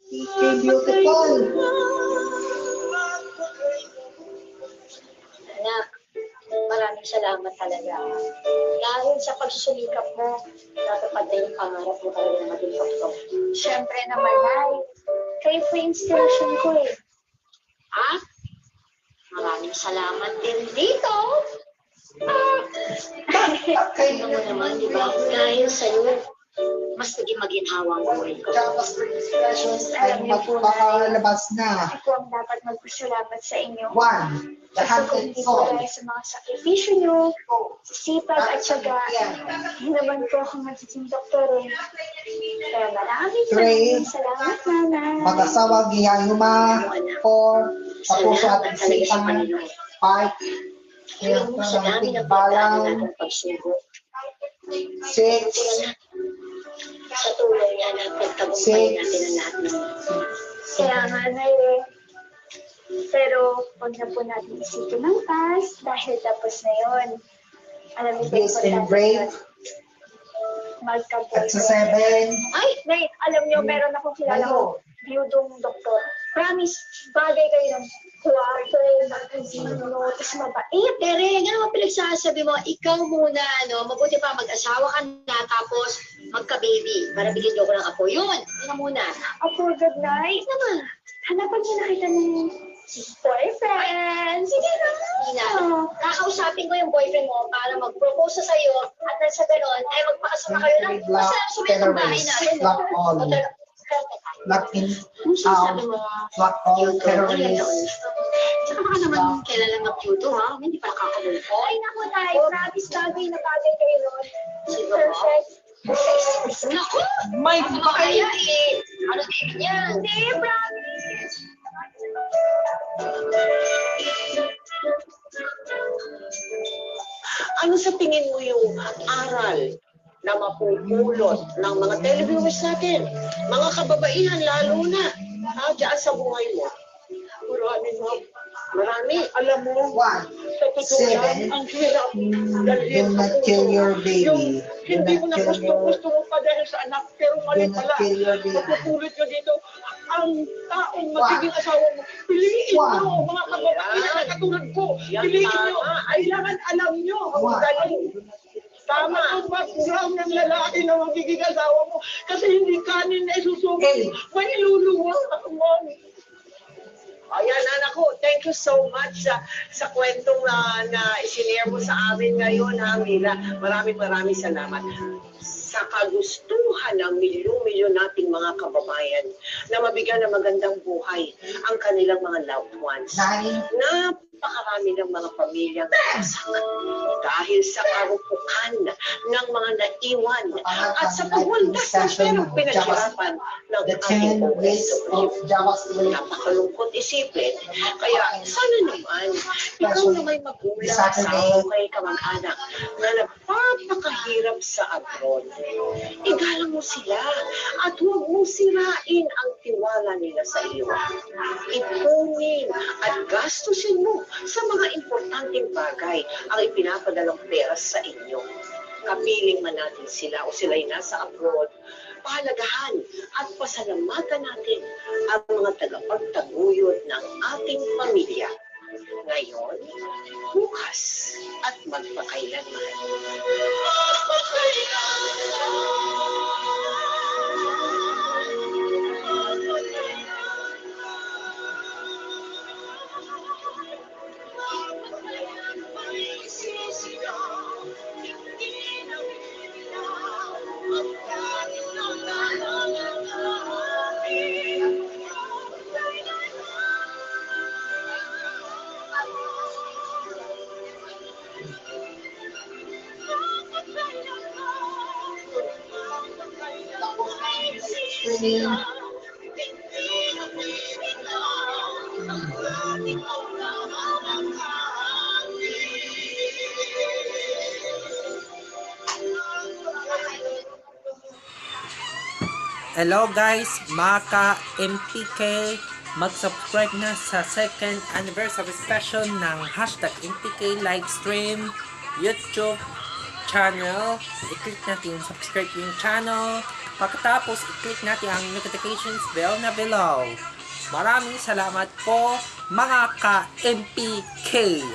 Beautiful. Anak, maraming salamat talaga. Dahil sa pagsusumikap mo, natupad na yung pangarap mo talaga na maging doktor. Siyempre naman, Nay. Kayo po yung inspiration ko eh. Ah, maraming salamat din dito. Tingnan mo naman, di ba? Dahil sa'yo, mas naging maginhawa ang buhay ko. Expressions ay magpakalabas na. Ako ang dapat magpasalamat sa inyo. 1. The Kasi kung Hunted hindi po Soul. dahil sa mga sakripisyo nyo, sipag at syaga, hindi naman po ako magiging doktor eh. Kaya maraming Three. salamat, Nanay. Mag-asawa gihayuma. 4. Papuso at Salamat talaga sa isipan. Panginoon. 5. Alam mo, sa dami ng pagdaanan Balang. natin pagsubok. 6. Sa tulong niya na pagtagumpay natin ang lahat ng Kaya nga, Nay eh. Pero huwag na po natin isipin ng past dahil tapos na yun. Alam niyo po Yes, and brave. At sa 7. Ay, Nay, alam niyo, meron akong kilala ko, biyudong doktor. Promise, bagay kayo ng kwarto, ng casino, tapos mabait. Tere, ano naman pinagsasabi mo? Ikaw muna, mabuti pa mag-asawa ka na, tapos magka-baby, para bigyan niyo ko ng apo. Yun muna. Ako, good night. Naman, Hanapan niyo na kita ng boyfriend. Sige na. Ina, kakausapin ko yung boyfriend mo para mag-propose sa sa'yo at nang sa ganon, ay magpakasama kayo ng Black masarap sumitong bahay terrorists. natin. Black all. Black in out. Black all terrorists. Tsaka baka naman kailan lang cute ha? Hindi pa nakakalulko. Ay, naku, Nay. Promise, bagay na bagay kayo nun. Sino ba? Perfect. Naku! May Ano kaya eh? Ano tingin niya? Hindi, promise. Ano sa tingin mo yung aral na mapupulot ng mga televiewers natin? Mga kababaihan lalo na dyan sa buhay mo. Marami. Alam mo, 1. sa totoo lang, 7. ang hirap. Do not kill your baby. Do Hindi mo not na kill your gusto mo pa dahil sa anak, pero mali Do not pala. kill your baby. Mapupulot nyo dito, ang taong magiging asawa mo, piliin nyo, mga kababaihan na katulad ko. Piliin nyo. Kailangan alam nyo ang Wow. galing. Tama ang background ng lalaki na magiging asawa mo. Kasi hindi kanin na isusubok. Hey. May iluluwang ako mo. Ayan, anak ko, thank you so much sa kwentong na isinare mo sa amin ngayon, ha, Mila. Maraming salamat. Sa kagustuhan ng milyon-milyon nating mga kababayan na mabigyan ng magandang buhay ang kanilang mga loved ones. 9. Napakarami ng mga pamilyang nasak dahil sa karupukan ng mga naiwan at sa pagwaldas ng perang pinaghirapan ng The ating 10 ways of OFW. JavaScript. Napakalungkot isipin. Kaya sana naman, ikaw na may magulang sa kay kamag-anak na nagpapakahirap sa abroad. Igalang mo sila at huwag mo sirain ang tiwala nila sa iyo. Ipunin at gastusin mo sa mga importanteng bagay ang ipinapadalang pera sa inyo. Kapiling man natin sila o sila'y nasa abroad, pahalagahan at pasalamatan natin ang mga tagapagtaguyod ng ating pamilya. Ngayon, bukas at magpakailanman. Hello guys, Maka MPK, mag-subscribe na sa second anniversary special ng hashtag MPK Livestream, YouTube channel, i-click natin yung subscribe yung channel. Pagkatapos, i-click natin ang notifications bell na below. Maraming salamat po mga ka-MPK!